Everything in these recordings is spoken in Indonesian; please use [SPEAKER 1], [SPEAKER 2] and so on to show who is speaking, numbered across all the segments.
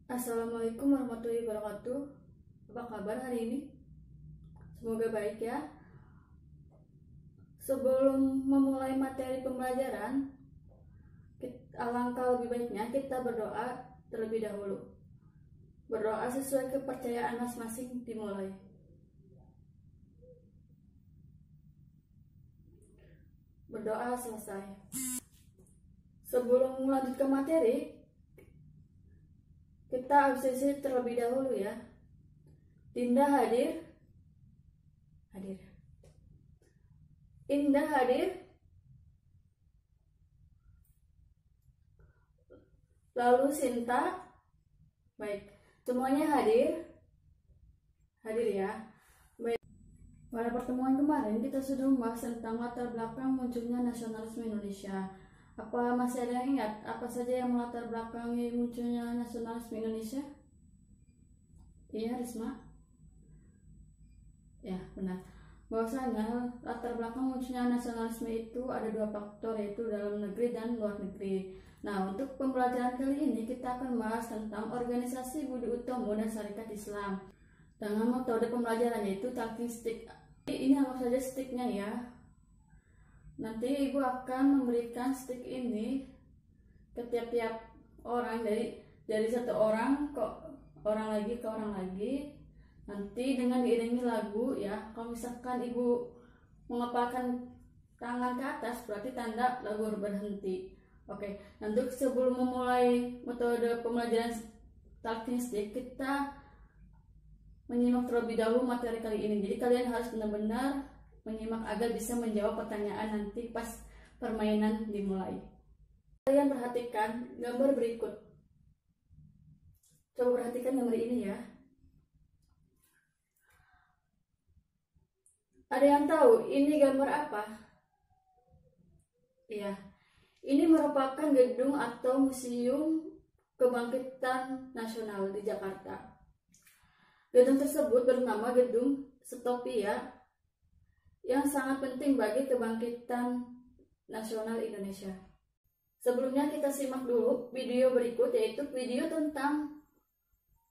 [SPEAKER 1] Assalamualaikum warahmatullahi wabarakatuh. Apa kabar hari ini? Semoga baik ya. Sebelum memulai materi pembelajaran, alangkah lebih baiknya kita berdoa terlebih dahulu. Berdoa sesuai kepercayaan masing-masing dimulai. Berdoa selesai. Sebelum lanjut ke materi, kita absensi terlebih dahulu ya. Dinda hadir. Indah hadir. Lalu Sinta. Baik, semuanya hadir. Hadir ya. Baik. Pada pertemuan kemarin kita sudah membahas tentang latar belakang munculnya nasionalisme Indonesia. Apa masih ada yang ingat apa saja yang melatar belakangi munculnya nasionalisme Indonesia? Iya, Risma? Ya, benar. Bahwasanya latar belakang munculnya nasionalisme itu ada dua faktor, yaitu dalam negeri dan luar negeri. Nah, untuk pembelajaran kali ini kita akan membahas tentang organisasi Budi Utomo dan Sarekat Islam dengan metode pembelajaran yaitu talking stick. Ini apa saja sticknya ya? Nanti ibu akan memberikan stick ini ke tiap-tiap orang, dari satu orang ke orang lagi. Nanti dengan diiringi lagu ya. Kalau misalkan ibu mengepalkan tangan ke atas berarti tanda lagu berhenti. Oke, nanti sebelum memulai metode pembelajaran talking stick, kita menyimak terlebih dahulu materi kali ini. Jadi kalian harus benar-benar menyimak agar bisa menjawab pertanyaan nanti pas permainan dimulai. Kalian perhatikan gambar berikut. Coba perhatikan gambar ini ya. Ada yang tahu ini gambar apa? Iya, ini merupakan gedung atau museum kebangkitan nasional di Jakarta. Gedung tersebut bernama Gedung Setopia, yang sangat penting bagi kebangkitan nasional Indonesia. Sebelumnya kita simak dulu video berikut, yaitu video tentang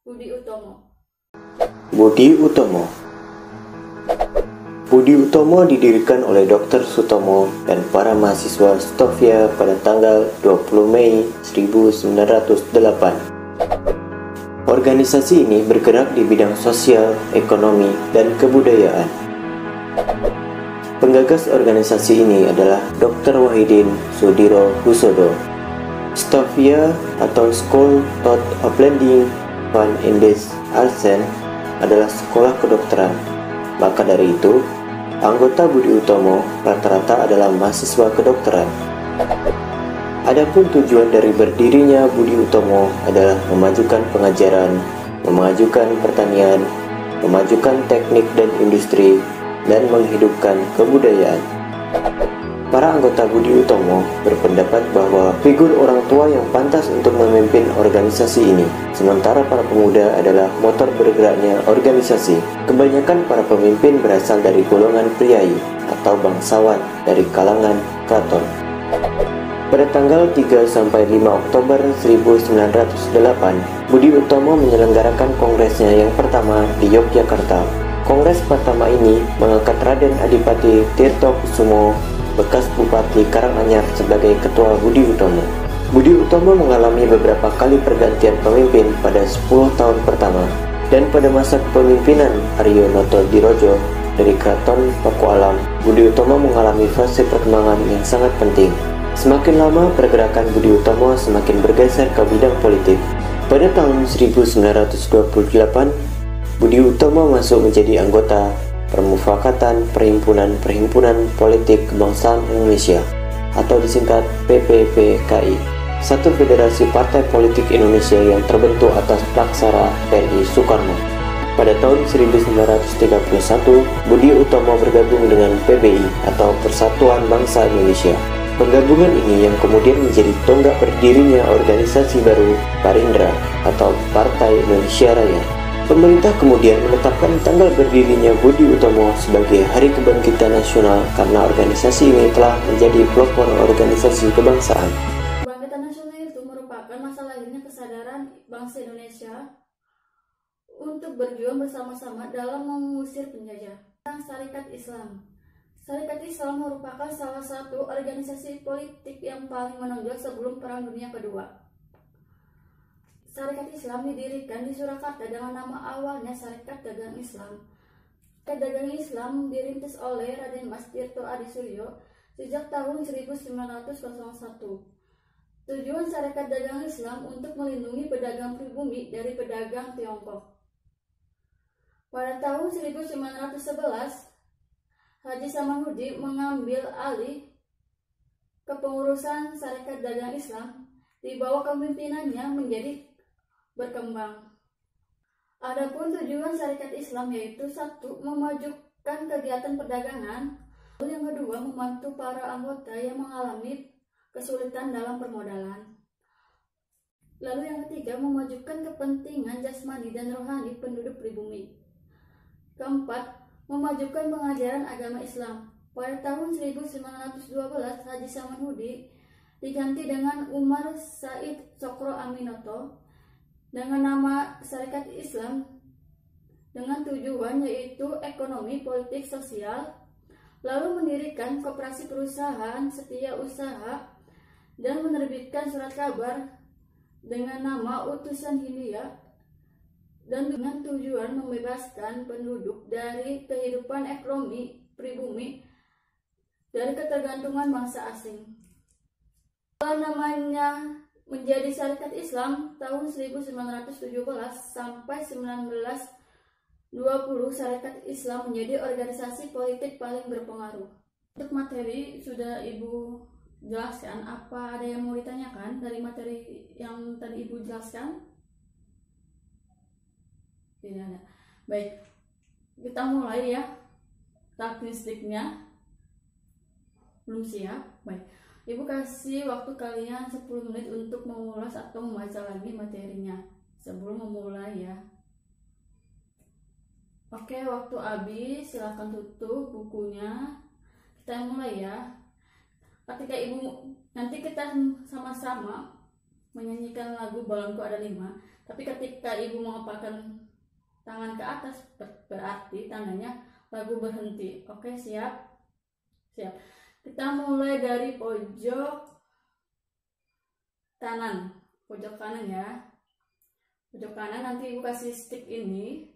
[SPEAKER 1] Budi Utomo.
[SPEAKER 2] Budi Utomo. Budi Utomo didirikan oleh Dr. Sutomo dan para mahasiswa Stovia pada tanggal 20 Mei 1908. Organisasi ini bergerak di bidang sosial, ekonomi, dan kebudayaan. Penggagas organisasi ini adalah Dr. Wahidin Sudirohusodo. Stovia atau School Thought of Blending Van Indes Artsen adalah sekolah kedokteran. Maka dari itu, anggota Budi Utomo rata-rata adalah mahasiswa kedokteran. Adapun tujuan dari berdirinya Budi Utomo adalah memajukan pengajaran, memajukan pertanian, memajukan teknik dan industri, dan menghidupkan kebudayaan. Para anggota Budi Utomo berpendapat bahwa figur orang tua yang pantas untuk memimpin organisasi ini, sementara para pemuda adalah motor bergeraknya organisasi. Kebanyakan para pemimpin berasal dari golongan priai atau bangsawan dari kalangan keraton. Pada tanggal 3-5 Oktober 1908, Budi Utomo menyelenggarakan kongresnya yang pertama di Yogyakarta. Kongres pertama ini mengangkat Raden Adipati Tirtokusumo, bekas Bupati Karanganyar, sebagai ketua Budi Utomo. Budi Utomo mengalami beberapa kali pergantian pemimpin pada 10 tahun pertama, dan pada masa kepemimpinan Aryo Noto Dirojo dari Keraton Pakualam, Budi Utomo mengalami fase perkembangan yang sangat penting. Semakin lama pergerakan Budi Utomo semakin bergeser ke bidang politik. Pada tahun 1928, Budi Utomo masuk menjadi anggota Permufakatan Perhimpunan Politik Kebangsaan Indonesia atau disingkat PPPKI, satu federasi partai politik Indonesia yang terbentuk atas Plaksara PNI Soekarno. Pada tahun 1931, Budi Utomo bergabung dengan PBI atau Persatuan Bangsa Indonesia. Penggabungan ini yang kemudian menjadi tonggak berdirinya organisasi baru Parindra atau Partai Indonesia Raya. Pemerintah kemudian menetapkan tanggal berdirinya Budi Utomo sebagai Hari Kebangkitan Nasional karena organisasi ini telah menjadi pelopor organisasi kebangsaan.
[SPEAKER 1] Kebangkitan nasional itu merupakan masa lahirnya kesadaran memperjuangkan bangsa Indonesia untuk berjuang bersama-sama dalam mengusir penjajah. Syarikat Islam. Syarikat Islam merupakan salah satu organisasi politik yang paling menonjol sebelum Perang Dunia Kedua. Syarikat Islam didirikan di Surakarta dengan nama awalnya Syarikat Dagang Islam. Syarikat Dagang Islam dirintis oleh Raden Mas Tirto Adisuryo sejak tahun 1901. Tujuan Syarikat Dagang Islam untuk melindungi pedagang pribumi dari pedagang Tiongkok. Pada tahun 1911, Haji Samanhudi mengambil alih kepengurusan Syarikat Dagang Islam. Di bawah kepemimpinannya menjadi berkembang. Adapun tujuan Syarikat Islam yaitu satu, memajukan kegiatan perdagangan. Lalu yang kedua, membantu para anggota yang mengalami kesulitan dalam permodalan. Lalu yang ketiga, memajukan kepentingan jasmani dan rohani penduduk pribumi. Keempat, memajukan pengajaran agama Islam. Pada tahun 1912, Haji Samanhudi diganti dengan Umar Said Sokro Aminoto dengan nama Syarikat Islam dengan tujuan yaitu ekonomi, politik, sosial, lalu mendirikan koperasi perusahaan setiausaha dan menerbitkan surat kabar dengan nama Utusan Hindia dan dengan tujuan membebaskan penduduk dari kehidupan ekonomi pribumi dari ketergantungan bangsa asing. Setelah namanya menjadi Syarikat Islam tahun 1917 sampai 1920, Syarikat Islam menjadi organisasi politik paling berpengaruh. Untuk materi sudah Ibu jelaskan. Apa ada yang mau ditanyakan dari materi yang tadi Ibu jelaskan? Tidak ada. Baik, kita mulai ya. Statistiknya belum siap. Baik, Ibu kasih waktu kalian 10 menit untuk mengulas atau membaca lagi materinya sebelum memulai ya. Oke, waktu habis, silahkan tutup bukunya. Kita mulai ya. Ketika Ibu, nanti kita sama-sama menyanyikan lagu Balonku Ada 5. Tapi ketika Ibu mengepalkan tangan ke atas, berarti tandanya lagu berhenti. Oke, siap? Siap. Kita mulai dari pojok kanan. Pojok kanan ya. Pojok kanan, nanti Ibu kasih stick ini.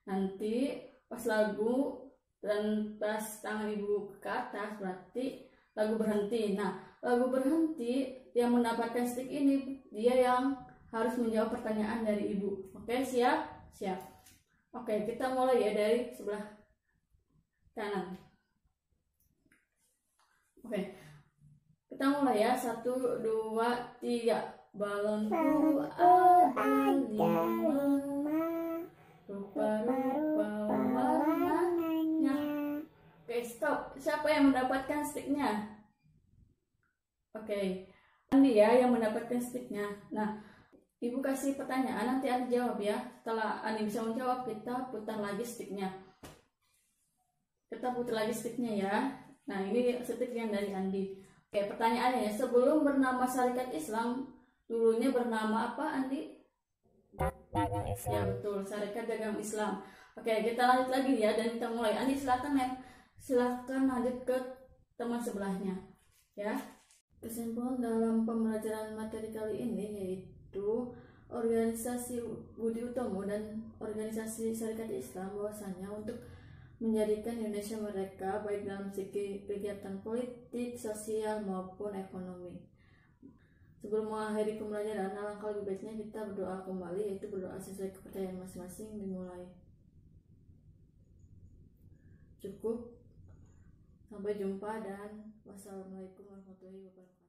[SPEAKER 1] Nanti pas lagu dan pas tangan Ibu ke atas, berarti lagu berhenti. Nah, lagu berhenti yang mendapatkan stick ini, dia yang harus menjawab pertanyaan dari Ibu. Oke, siap? Siap. Oke, kita mulai ya dari sebelah kanan. Oke, kita mulai ya. 1, 2, 3. Balonku ada 5, rupa-rupa warnanya. Oke, stop. Siapa yang mendapatkan sticknya? Oke, Andi ya yang mendapatkan sticknya. Nah, Ibu kasih pertanyaan, nanti Andi jawab ya. Setelah Andi bisa menjawab, kita putar lagi sticknya. Kita putar lagi sticknya ya. Nah, ini stick yang dari Andi. Oke, pertanyaannya, sebelum bernama Syarikat Islam, dulunya bernama apa, Andi?
[SPEAKER 3] Dagang Islam.
[SPEAKER 1] Ya betul, Syarikat Dagang Islam. Oke, kita lanjut lagi ya, dan kita mulai. Andi silakan ya, silakan lanjut ke teman sebelahnya ya. Kesimpulan dalam pembelajaran materi kali ini yaitu organisasi Budi Utomo dan organisasi Syarikat Islam bahwasanya untuk menjadikan Indonesia merdeka baik dalam segi kegiatan politik, sosial maupun ekonomi. Sebelum mengakhiri pembelajaran, alangkah lebih baiknya kita berdoa kembali, yaitu berdoa sesuai kepercayaan masing-masing. Dimulai. Cukup. Sampai jumpa dan wassalamualaikum warahmatullahi wabarakatuh.